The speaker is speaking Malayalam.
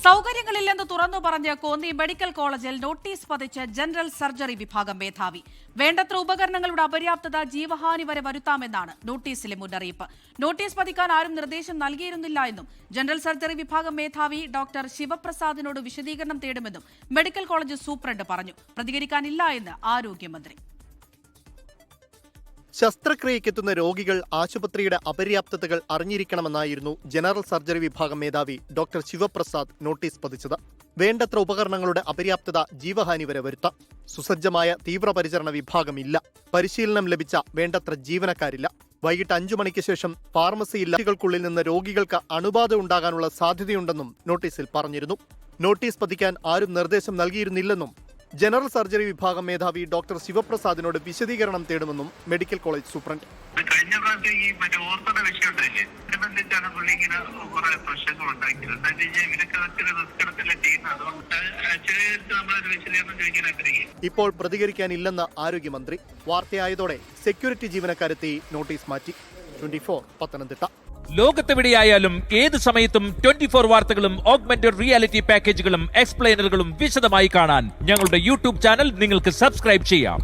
സൗകര്യങ്ങളില്ലെന്ന് തുറന്നു പറഞ്ഞ് കോന്നി മെഡിക്കൽ കോളേജിൽ നോട്ടീസ് പതിച്ച് ജനറൽ സർജറി വിഭാഗം മേധാവി. വേണ്ടത്ര ഉപകരണങ്ങളുടെ അപര്യാപ്തത ജീവഹാനി വരെ വരുത്താമെന്നാണ് നോട്ടീസിലെ മുന്നറിയിപ്പ്. നോട്ടീസ് പതിക്കാൻ ആരും നിർദ്ദേശം നൽകിയിരുന്നില്ല എന്നും ജനറൽ സർജറി വിഭാഗം മേധാവി ഡോക്ടർ ശിവപ്രസാദിനോട് വിശദീകരണം തേടുമെന്നും മെഡിക്കൽ കോളേജ് സൂപ്രണ്ട് പറഞ്ഞു. പ്രതികരിക്കാനില്ല എന്ന് ആരോഗ്യമന്ത്രി. ശസ്ത്രക്രിയയ്ക്കെത്തുന്ന രോഗികൾ ആശുപത്രിയുടെ അപര്യാപ്തതകൾ അറിഞ്ഞിരിക്കണമെന്നായിരുന്നു ജനറൽ സർജറി വിഭാഗം മേധാവി ഡോക്ടർ ശിവപ്രസാദ് നോട്ടീസ് പതിച്ചത്. വേണ്ടത്ര ഉപകരണങ്ങളുടെ അപര്യാപ്തത ജീവഹാനി വരെ വരുത്താം. സുസജ്ജമായ തീവ്രപരിചരണ വിഭാഗമില്ല. പരിശീലനം ലഭിച്ച വേണ്ടത്ര ജീവനക്കാരില്ല. വൈകിട്ട് 5 മണിക്ക് ശേഷം ഫാർമസിയിൽക്കുള്ളിൽ നിന്ന് രോഗികൾക്ക് അണുബാധ ഉണ്ടാകാനുള്ള സാധ്യതയുണ്ടെന്നും നോട്ടീസിൽ പറഞ്ഞിരുന്നു. നോട്ടീസ് പതിക്കാൻ ആരും നിർദ്ദേശം നൽകിയിരുന്നില്ലെന്നും ജനറൽ സർജറി വിഭാഗം മേധാവി ഡോക്ടർ ശിവപ്രസാദിനോട് വിശദീകരണം തേടുമെന്നും മെഡിക്കൽ കോളേജ് സൂപ്രണ്ട്. കഴിഞ്ഞ പ്രാവശ്യം ഈ ഓർത്തോടെ വിഷയമുണ്ടായില്ലേ, അനുബന്ധിച്ചാണ് പുള്ളി ഇങ്ങനെ കുറെ പ്രശ്നങ്ങൾ ഉണ്ടാക്കിയത്. ഇപ്പോൾ പ്രതികരിക്കാനില്ലെന്ന് ആരോഗ്യമന്ത്രി. വാർത്തയായതോടെ സെക്യൂരിറ്റി ജീവനക്കാരെത്തി നോട്ടീസ് മാറ്റി. 24 പത്തനംതിട്ട. ലോകത്തെവിടെയായാലും ഏത് സമയത്തും 24 വാർത്തകളും ഓഗ്മെന്റഡ് റിയാലിറ്റി പാക്കേജുകളും എക്സ്പ്ലെയിനറുകളും വിശദമായി കാണാൻ ഞങ്ങളുടെ യൂട്യൂബ് ചാനൽ നിങ്ങൾക്ക് സബ്സ്ക്രൈബ് ചെയ്യാം.